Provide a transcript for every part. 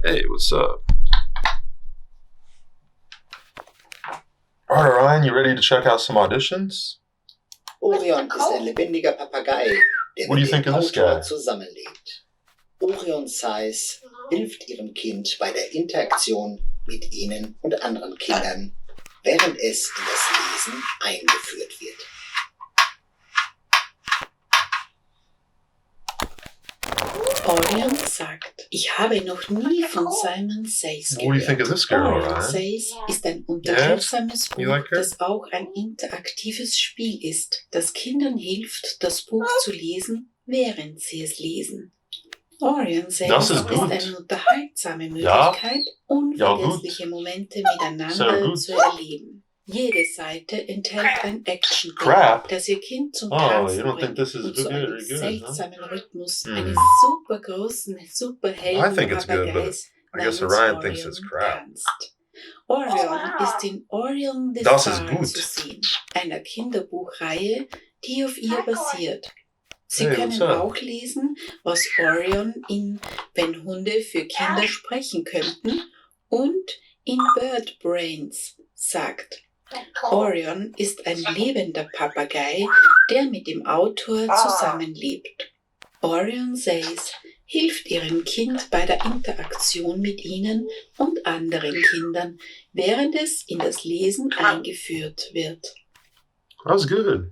Hey, what's up? Alright, Orion, you ready to check out some auditions? Orion ist ein lebendiger Papagei, der mit dem Autor zusammenlebt. Orion Size hilft ihrem Kind bei der Interaktion mit ihnen und anderen Kindern, während es in das Lesen eingeführt wird. Orion sagt, ich habe noch nie von Simon Says gehört. What do you think of this girl, Orion Says ist ein unterhaltsames Buch, like das auch ein interaktives Spiel ist, das Kindern hilft, das Buch zu lesen, während sie es lesen. Orion Says ist eine unterhaltsame Möglichkeit, unvergessliche Momente miteinander zu erleben. Jede Seite enthält ein Action-Bild, das ihr Kind zum Tanzen bringt und zu einem seltsamen Rhythmus eines super großen Superhelden-Papageis namens Orion tanzt. Orion ist in Orion the Star zu sehen, einer Kinderbuchreihe, die auf ihr basiert. Sie können auch lesen, was Orion in Wenn Hunde für Kinder sprechen könnten und in Bird Brains sagt. Orion ist ein lebender Papagei, der mit dem Autor zusammenlebt. Orion Says hilft ihrem Kind bei der Interaktion mit ihnen und anderen Kindern, während es in das Lesen eingeführt wird. That was good.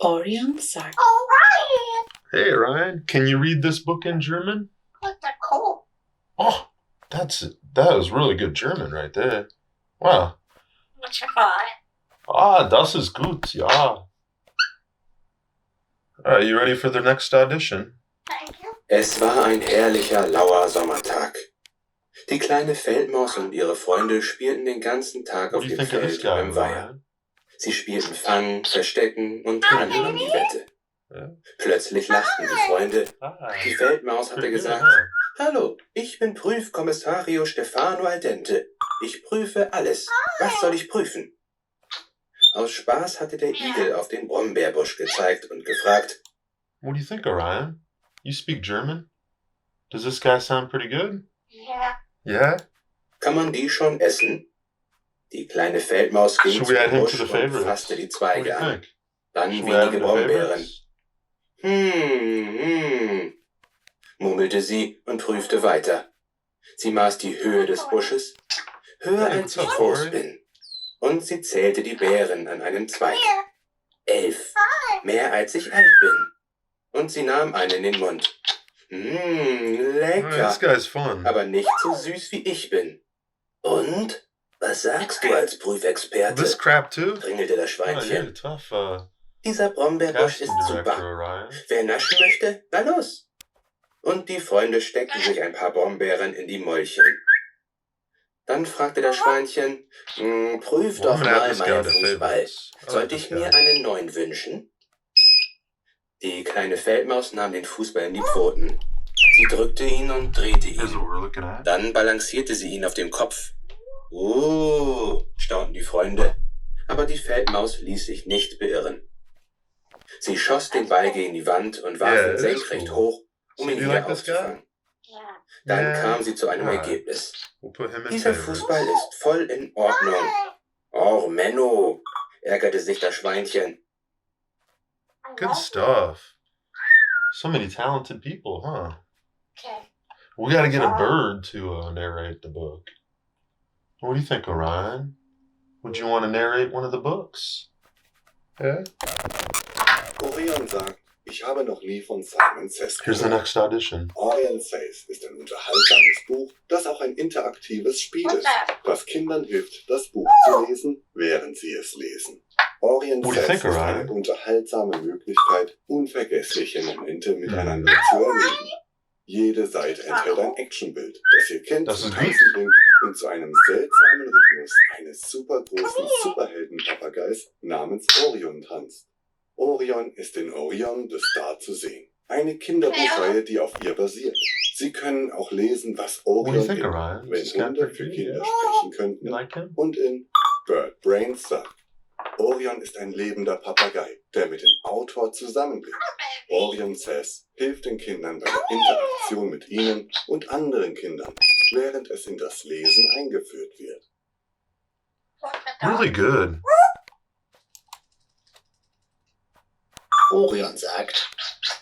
Orion sagt. Hey, Orion, can you read this book in German? Oh, that was really good German right there. Wow. Das ist gut, ja. Alright, you ready for the next audition? Es war ein herrlicher, lauer Sommertag. Die kleine Feldmaus und ihre Freunde spielten den ganzen Tag auf dem Feld beim Weiher. Sie spielten Fang, Verstecken und Handeln um die Wette. Plötzlich lachten die Freunde. Die Feldmaus hatte gesagt, Hallo, ich bin Prüfkommissario Stefano Aldente. Ich prüfe alles. Was soll ich prüfen? Aus Spaß hatte der Igel auf den Brombeerbusch gezeigt und gefragt, What do you think, Orion? You speak German? Does this guy sound pretty good? Yeah? Kann man die schon essen? Die kleine Feldmaus ging zu dem Busch und fasste die Zweige an. Dann wenige Brombeeren. Murmelte sie und prüfte weiter. Sie maß die Höhe des Busches, höher als ich groß bin. Und sie zählte die Beeren an einem Zweig. 11, mehr als ich alt bin. Und sie nahm einen in den Mund. Lecker, aber nicht so süß wie ich bin. Und? Was sagst du als Prüfexperte? Dringelte das Schweinchen. Dieser Brombeerbusch ist super. Wer naschen möchte, na los. Und die Freunde steckten sich ein paar Brombeeren in die Mäulchen. Dann fragte das Schweinchen, prüf doch mal meinen Fußball. Sollte ich mir einen neuen wünschen? Die kleine Feldmaus nahm den Fußball in die Pfoten. Sie drückte ihn und drehte ihn. Dann balancierte sie ihn auf dem Kopf. Staunten die Freunde. Aber die Feldmaus ließ sich nicht beirren. Sie schoss den Ball gegen die Wand und warf ihn senkrecht hoch, um ihn wieder aufzufangen. Dann kam sie zu einem Ergebnis. Dieser Fußball ist voll in Ordnung. Oh, Menno, ärgerte sich das Schweinchen. Good stuff. So many talented people, huh? We gotta get a bird to narrate the book. What do you think, Orion? Would you want to narrate one of the books? Yeah? Orion sagt, ich habe noch nie von Simon Says gehört. Here's the next audition. Orion Says ist ein unterhaltsames Buch, das auch ein interaktives Spiel ist, das Kindern hilft, das Buch zu lesen, während sie es lesen. Orion Says ist eine unterhaltsame Möglichkeit, unvergessliche Momente miteinander zu erleben. Jede Seite enthält ein Actionbild, das ihr Kind zum Tanzen bringt und zu einem seltsamen Rhythmus eines supergroßen Superhelden-Papageis namens Orion tanzt. Orion ist in Orion the Star zu sehen. Eine Kinderbuchreihe, die auf ihr basiert. Sie können auch lesen, was Orion in Wenn Hunde für Kinder sprechen könnten und in Bird Brains sagt. Orion ist ein lebender Papagei, der mit dem Autor zusammenlebt. Orion Says hilft den Kindern bei der Interaktion mit ihnen und anderen Kindern, während es in das Lesen eingeführt wird. Really good. Orion sagt,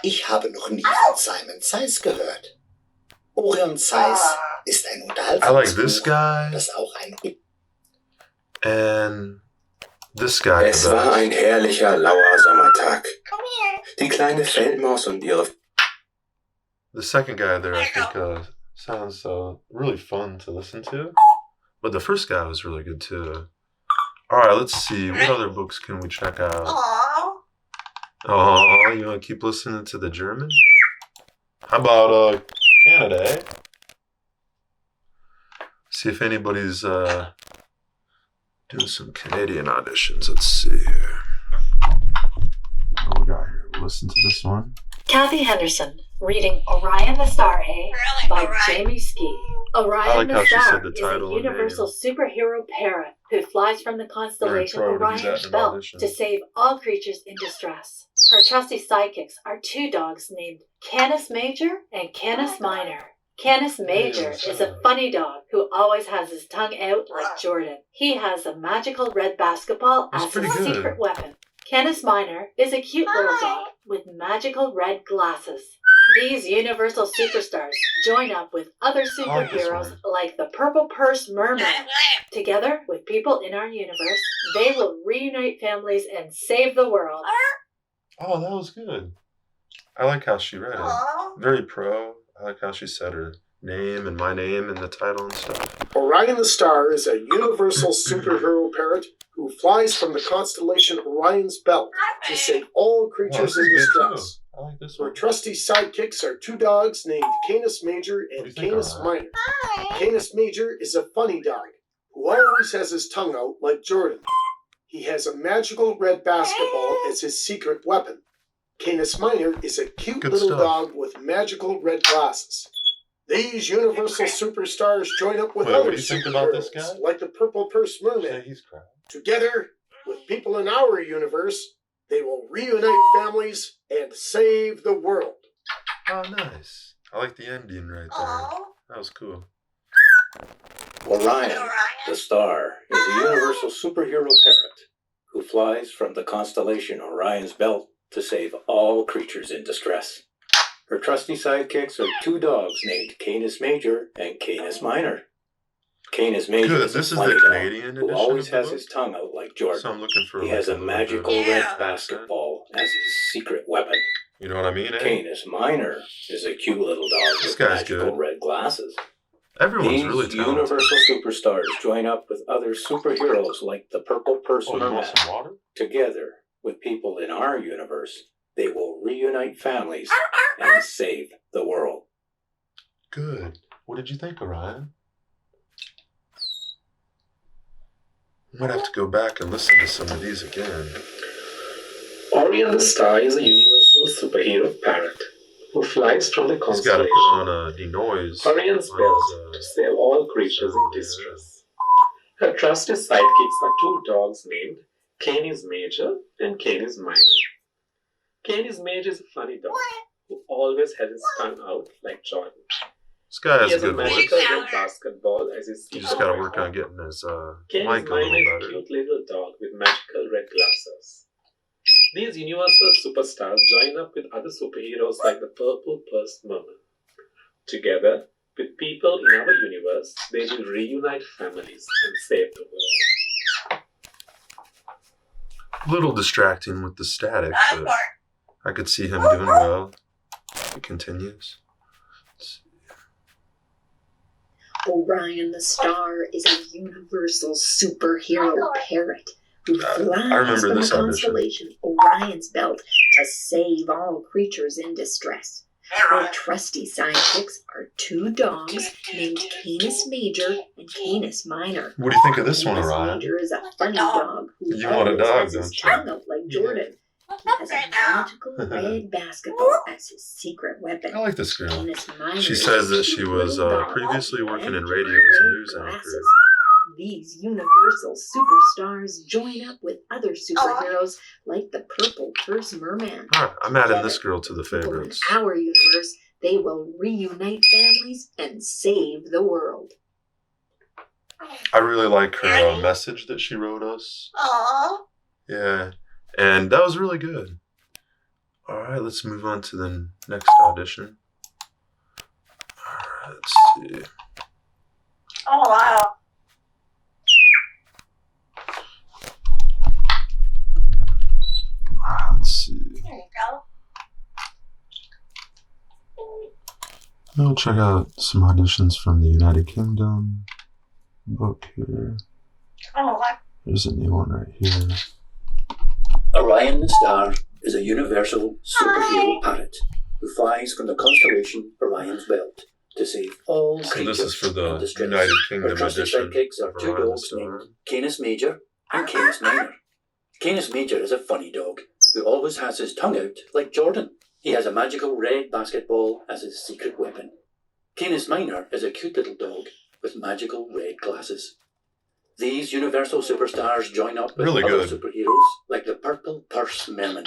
ich habe noch nie von Simon Says gehört. Orion Says ist ein Unterhaltungsbuch, das auch ein... And this guy. Es war ein herrlicher, lauer Sommertag. Die kleine Feldmaus und ihre... The second guy there, I think, sounds really fun to listen to. But the first guy was really good too. Alright, let's see. What other books can we check out? Oh, you want to keep listening to the German? How about Canada, eh? See if anybody's doing some Canadian auditions. Let's see here. What we got here? We'll listen to this one. Kathy Henderson, reading Orion the Star, by Jamie Ski. Orion the Star is a universal superhero parrot who flies from the constellation Orion's Belt to save all creatures in distress. Her trusty sidekicks are two dogs named Canis Major and Canis Minor. Canis Major is a funny dog who always has his tongue out like Jordan. He has a magical red basketball as his secret weapon. Canis Minor is a cute little dog with magical red glasses. These universal superstars join up with other superheroes like the Purple Purse Merman. Together with people in our universe, they will reunite families and save the world. Oh, that was good. I like how she read it. Very pro. I like how she said her name and my name in the title and stuff. Orion the Star is a universal superhero parrot who flies from the constellation Orion's Belt to save all creatures in distress. I like this Her one. trusty sidekicks are two dogs named Canis Major and Canis Minor. Canis Major is a funny dog who always has his tongue out like Jordan. He has a magical red basketball as his secret weapon. Canis Minor is a cute little dog with magical red glasses. These universal superstars join up with other superheroes like the Purple Purse Merman. Together with people in our universe, they will reunite families and save the world. Oh, nice. I like the ending right there. That was cool. Orion the Star is a universal superhero parrot who flies from the constellation Orion's Belt to save all creatures in distress. Her trusty sidekicks are two dogs named Canis Major and Canis Minor. Canis Major is a funny dog who always has his tongue out like Jordan. So I'm looking for he has a magical red basketball as his secret weapon. You know what I mean? Canis Minor is a cute little dog with magical red glasses. Everyone's really talented. Universal superstars join up with other superheroes like the Purple Purse Merman. Together with people in our universe, they will reunite families and save the world. Good. What did you think, Orion? I might have to go back and listen to some of these again. Orion the Star is a universal superhero parrot who flies from the constellation Orion's Belt to save all creatures in distress. Her trusted sidekicks are two dogs named Canis Major and Canis Minor. Canis Major is a funny dog who always has his tongue out like Jordan. This guy has he has a good voice. red basketball as his You just gotta work on getting his mic a Canis little Minor is a better. cute little dog with magical red glasses. These universal superstars join up with other superheroes like the Purple Purse Merman. Together, with people in our universe, they will reunite families and save the world. Little distracting with the static, but I could see him doing well. It continues. Orion the Star is a universal superhero parrot who flies from the constellation Orion's Belt to save all creatures in distress. Her trusty sidekicks are two dogs named Canis Major and Canis Minor. What do you think of this one, Canis Orion? Major is a funny dog who You want a dog, always has don't his you? tongue out like Jordan. He has a magical red basketball as his secret weapon. I like this girl. Canis Minor She is says a that she cute was little dog previously with working in red radio as a news glasses. anchor. These universal superstars join up with other superheroes like the Purple Purse Merman. I'm adding this girl to the favorites. In our universe, they will reunite families and save the world. I really like her message that she wrote us. Aww. Yeah, and that was really good. All right, let's move on to the next audition. All right, let's see. Oh, wow. Let's see. There you go. I'll check out some auditions from the United Kingdom. Book here. Oh, what? There's a new one right here. Orion the Star is a universal superhero parrot who flies from the constellation Orion's Belt to save all creatures. So this is for the in distress. United Kingdom Her trusted edition. sidekicks are two Orion the dogs Star. named Canis Major and Canis Minor. Canis Major is a funny dog who always has his tongue out like Jordan. He has a magical red basketball as his secret weapon. Canis Minor is a cute little dog with magical red glasses. These universal superstars join up with other superheroes like the Purple Purse Merman.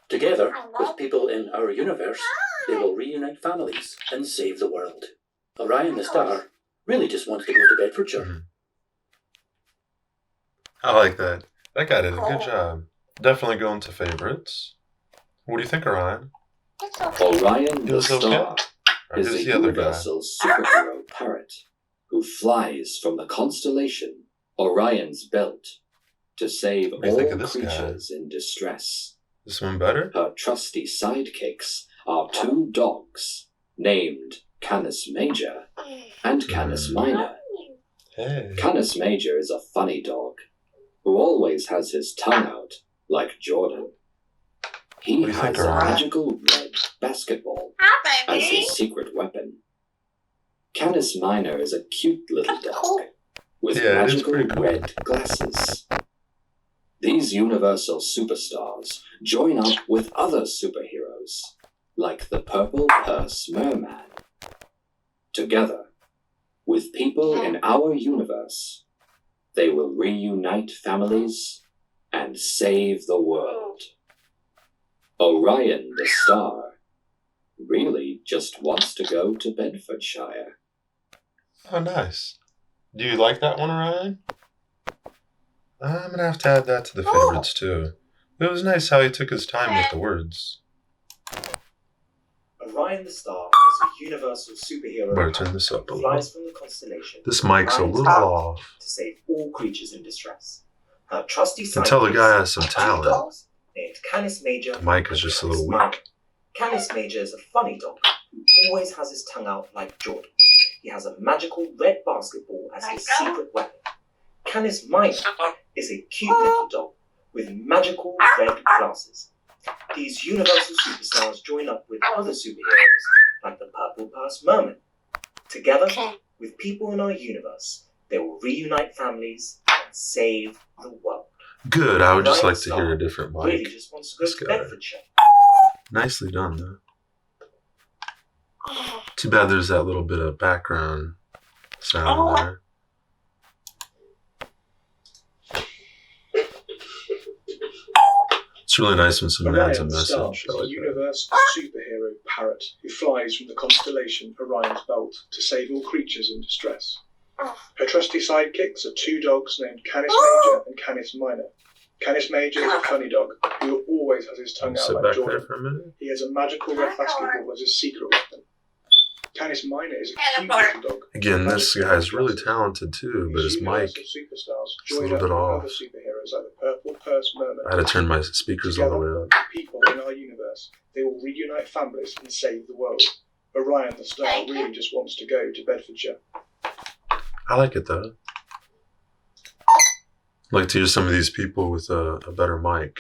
Together, with people in our universe, they will reunite families and save the world. Orion the Star really just wants to go to Bedfordshire. Mm-hmm. I like that. That guy did a good job. Definitely going to favorites. What do you think, Orion? Orion the Star Or is who's a the other guy? universal superhero parrot who flies from the constellation Orion's Belt to save What do you think all of this guy? creatures in distress. This one better? Her trusty sidekicks are two dogs named Canis Major and Canis Minor. Hey. Canis Major is a funny dog who always has his tongue out like Jordan. He What do you think, has a Orion? magical red basketball as his secret weapon. Canis Minor is a cute little dog with Yeah, it is magical pretty cool. red glasses. These universal superstars join up with other superheroes, like the Purple Purse Merman. Together, with people in our universe, they will reunite families and save the world. Orion the Star really just wants to go to Bedfordshire. Oh, nice. Do you like that one, Orion? I'm going to have to add that to the favorites, too. It was nice how he took his time with the words. Orion the Star is a universal superhero Better turn this up a who little. flies from the constellation This mic's a Orion's little Belt off. to save all creatures in distress. Her trusty You can tell the guy has some sidekicks are two talent. dogs named Canis Major. The mic is just a little and Canis weak. Minor. Canis Major is a funny dog who always has his tongue out like Jordan. He has a magical red basketball as his secret weapon. Canis Minor is a cute little dog with magical red glasses. These universal superstars join up with other superheroes like the Purple Purse Merman. Together, with people in our universe, they will reunite families and save the world. Good, I would just Orion like to hear a different Really mic. just wants to go This to guy. Bedfordshire. Nicely done, though. Too bad there's that little bit of background sound there. It's really nice when someone adds a Orion the Star message. is I a like that. universal superhero parrot who flies from the constellation Orion's Belt to save all creatures in distress. Her trusty sidekicks are two dogs named Canis Major and Canis Minor. Canis Major is a funny dog who always has his tongue out Sit like back there Jordan. for a minute. He has a magical red basketball as his secret weapon. Canis Minor is a cute little dog. Again, this guy's really talented too, but his mic Universal superstars is a join little up bit with off. other superheroes like the Purple Purse Merman. I had to turn my speakers all the way up. People in our universe, they will reunite families and save the world. Orion the Star really just wants to go to Bedfordshire. I like it though. I'd like to hear some of these people with a better mic.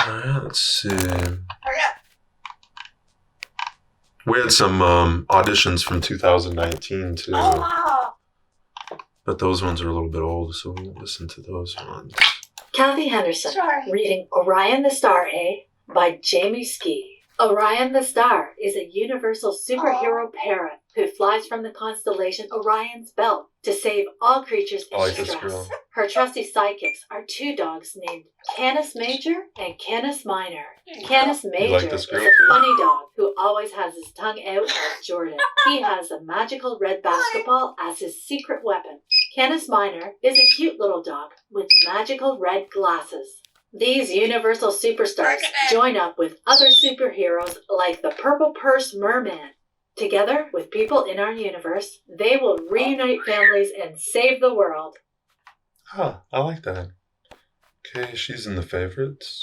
Alright, let's see. We had some auditions from 2019 too. But those ones are a little bit old, so we won't listen to those ones. Kathy Henderson, reading Orion the Star, by Jamie Ski. Orion the Star is a universal superhero parrot who flies from the constellation Orion's Belt to save all creatures in distress. Her trusty sidekicks are two dogs named Canis Major and Canis Minor. Canis Major is a funny dog who always has his tongue out like Jordan. He has a magical red basketball as his secret weapon. Canis Minor is a cute little dog with magical red glasses. These universal superstars join up with other superheroes like the Purple Purse Merman. Together with people in our universe, they will reunite families and save the world. Huh, I like that. Okay, she's in the favorites.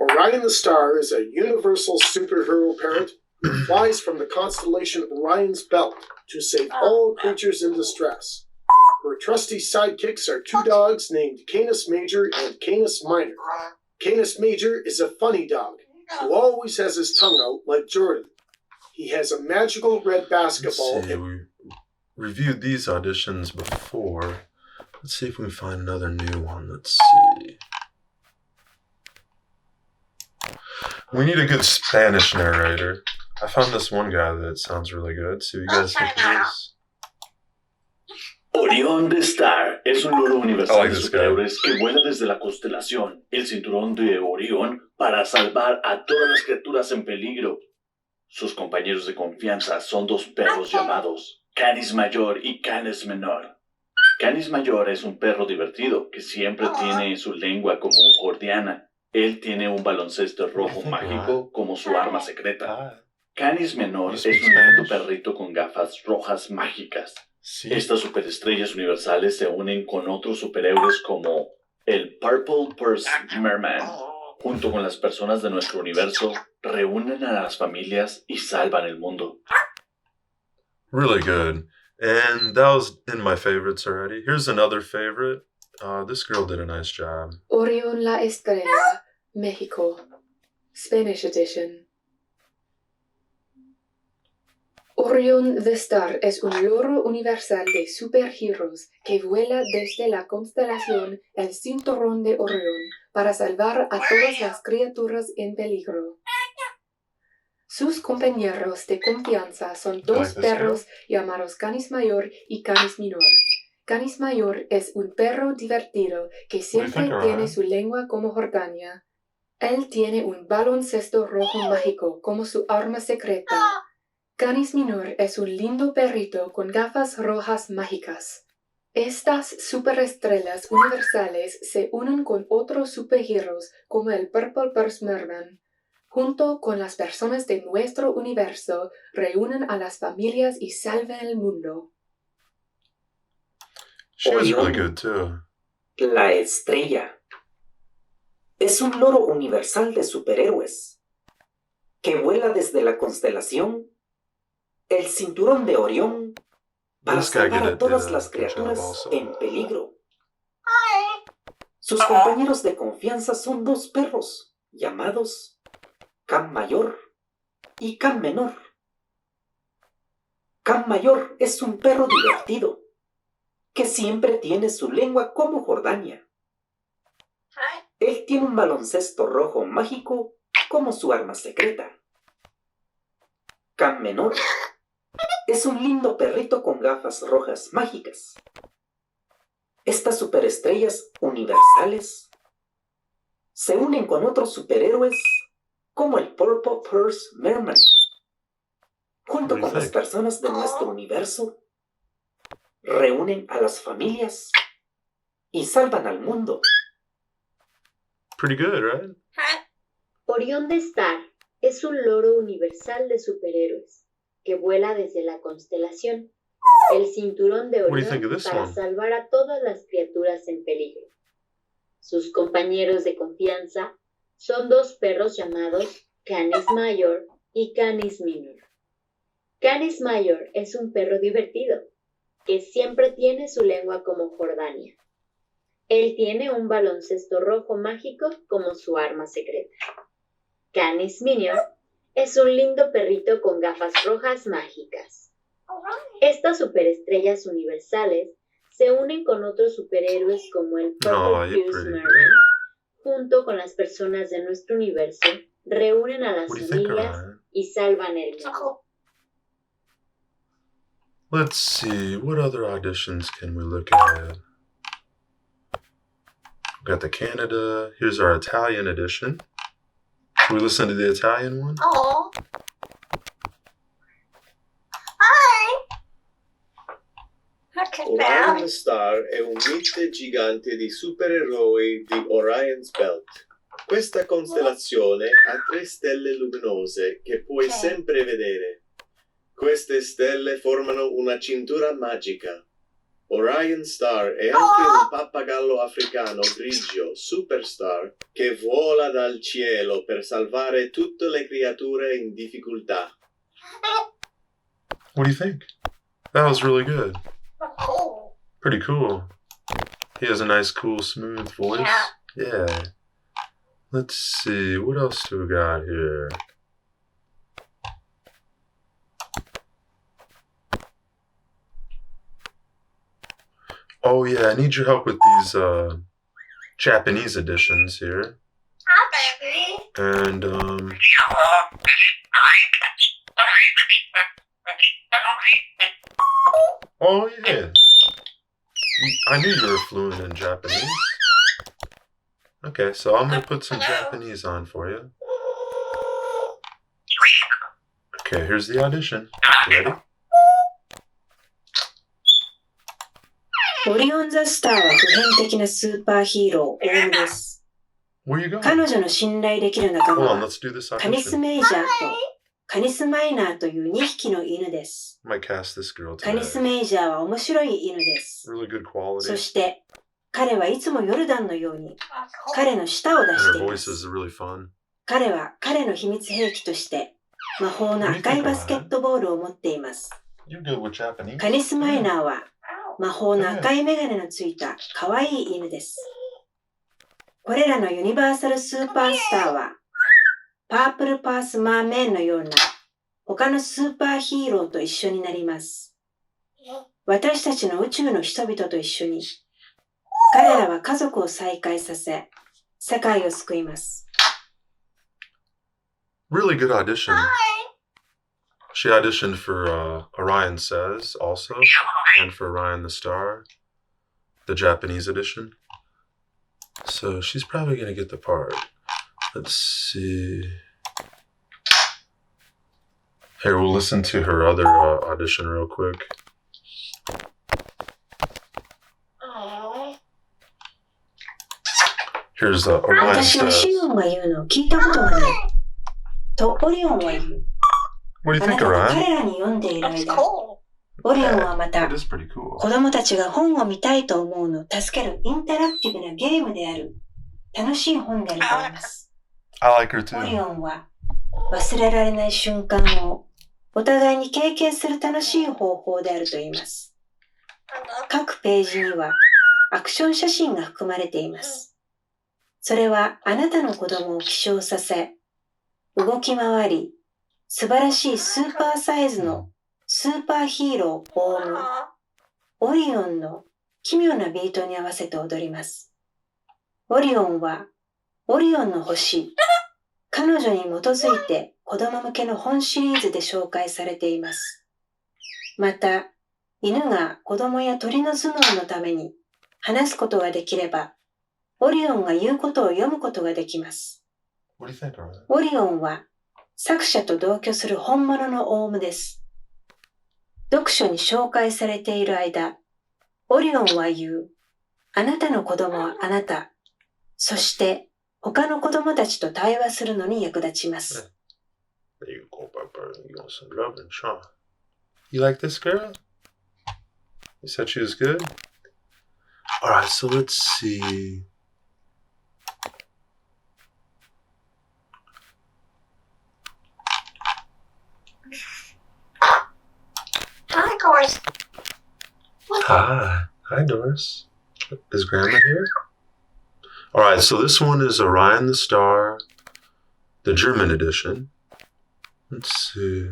Orion the Star is a universal superhero parrot who flies from the constellation Orion's Belt to save all creatures in distress. Her trusty sidekicks are two dogs named Canis Major and Canis Minor. Canis Major is a funny dog who always has his tongue out like Jordan. He has a magical red basketball. Let's see, we reviewed these auditions before. Let's see if we can find another new one. Let's see. We need a good Spanish narrator. I found this one guy that sounds really good. See what you guys think of this. Orion the Star es un loro universal de superhéroes que vuela desde la constelación, el cinturón de Orión, para salvar a todas las criaturas en peligro. Sus compañeros de confianza son dos perros llamados Canis Mayor y Canis Menor. Canis Mayor es un perro divertido que siempre tiene su lengua como gordiana. Él tiene un baloncesto rojo mágico como su arma secreta. Canis Menor es un lindo perrito con gafas rojas mágicas. Sí. Estas superestrellas universales se unen con otros superhéroes como el Purple Purse Merman. Junto con las personas de nuestro universo, reúnen a las familias y salvan el mundo. Really good. And that was in my favorites already. Here's another favorite. This girl did a nice job. Orion la Estrella, Mexico. Spanish edition. Orion the Star es un loro universal de superhéroes que vuela desde la constelación el cinturón de Orión para salvar a todas las criaturas en peligro. Sus compañeros de confianza son dos perros llamados Canis Mayor y Canis Minor. Canis Mayor es un perro divertido que siempre tiene su lengua como Jordania. Él tiene un baloncesto rojo mágico como su arma secreta. Canis Minor es un lindo perrito con gafas rojas mágicas. Estas superestrellas universales se unen con otros superhéroes como el Purple Purse Merman. Junto con las personas de nuestro universo, reúnen a las familias y salvan el mundo. She was really good too. La Estrella es un loro universal de superhéroes que vuela desde la constelación el cinturón de Orión para salvar a todas las criaturas en peligro. Sus compañeros de confianza son dos perros llamados Can Mayor y Can Menor. Can Mayor es un perro divertido que siempre tiene su lengua como Jordania. Él tiene un baloncesto rojo mágico como su arma secreta. Can Menor es un lindo perrito con gafas rojas mágicas. Estas superestrellas universales se unen con otros superhéroes como el Purple Purse Merman. Junto con las personas de nuestro universo, reúnen a las familias y salvan al mundo. Pretty good, right? Orion the Star es un loro universal de superhéroes que vuela desde la constelación, el cinturón de Orión, para salvar a todas las criaturas en peligro. Sus compañeros de confianza son dos perros llamados Canis Mayor y Canis Minor. Canis Mayor es un perro divertido que siempre tiene su lengua como Jordania. Él tiene un baloncesto rojo mágico como su arma secreta. Canis Minor es un lindo perrito con gafas rojas mágicas. Estas superestrellas universales se unen con otros superhéroes como el Purple Purse Merman. Junto con las personas de nuestro universo, reúnen a las familias y salvan el mundo. Let's see, what other auditions can we look at? We got the Canada. Here's our Italian edition. Should we listen to the Italian one? Oh. Hi. Orion the Star è un mite gigante di supereroi di Orion's Belt. Questa costellazione ha 3 stelle luminose che puoi sempre vedere. Queste stelle formano una cintura magica. Orion Star è anche un pappagallo africano grigio, superstar, che vola dal cielo per salvare tutte le creature in difficoltà. What do you think? That was really good. Pretty cool. He has a nice, cool, smooth voice. Yeah. Let's see, what else do we got here? Oh yeah, I need your help with these Japanese editions here. And oh yeah. I knew you were fluent in Japanese. Okay, so I'm gonna put some Japanese on for you. Okay, here's the audition. Ready? Orion the Star は普遍的なスーパーヒーロー、オームです。彼女の信頼できる仲間は、カニス・メイジャーとカニス・マイナーという2匹の犬です。カニス・メイジャーは面白い犬です。そして、彼はいつもヨルダンのように、彼の舌を出しています。彼は彼の秘密兵器として、魔法の赤いバスケットボールを持っています。カニス・マイナーは、魔法の赤いメガネのついた可愛い犬です。これらのユニバーサルスーパースターは、パープルパースマーメンのような他のスーパーヒーローと一緒になります。私たちの宇宙の人々と一緒に、彼らは家族を再会させ、世界を救います。Really good audition. She auditioned for Orion Says also, and for Orion the Star, the Japanese edition. So she's probably going to get the part. Let's see. Here, we'll listen to her other audition real quick. Here's Orion Says. What do you think, Orion? オリオンはまた、子供たちが本を見たいと思うのを助けるインタラクティブなゲームである楽しい本であると思います。オリオンは忘れられない瞬間をお互いに経験する楽しい方法であると言います。各ページにはアクション写真が含まれています。それはあなたの子供を起床させ、動き回り、素晴らしいスーパーサイズのスーパーヒーローオウム、オリオンの奇妙なビートに合わせて踊ります。オリオンは、オリオンの星、彼女に基づいて子供向けの本シリーズで紹介されています。また、犬が子供や鳥の頭脳のために話すことができれば、オリオンが言うことを読むことができます。オリオンは、作者と同居する本物のオウムです。読書に紹介されている間、オリオンは言う、あなたの子供はあなた、そして他の子供たちと対話するのに役立ちます。You like this girl? You said she was good? Alright, so let's see. Hi, Doris. Hi, Doris. Is Grandma here? Alright, so this one is Orion the Star, the German edition. Let's see.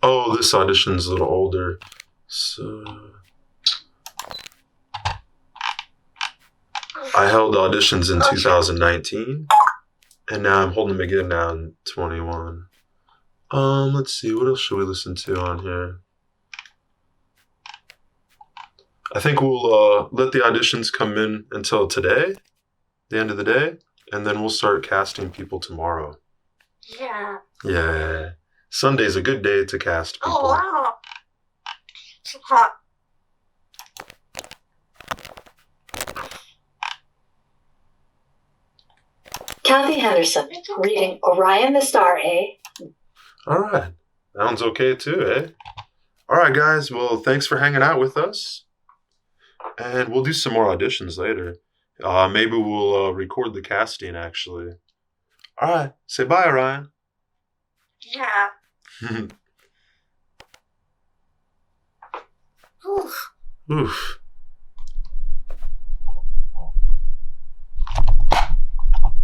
Oh, this audition's a little older. So I held auditions in 2019, and now I'm holding them again now in 21. Let's see, what else should we listen to on here? I think we'll let the auditions come in until today, the end of the day, and then we'll start casting people tomorrow. Yeah. Yeah. Sunday's a good day to cast people. Oh, wow. Kathy Henderson, reading Orion the Star, eh? All right. Sounds okay too, eh? All right, guys. Well, thanks for hanging out with us. And we'll do some more auditions later. Maybe we'll record the casting, actually. All right. Say bye, Orion. Yeah. Oof.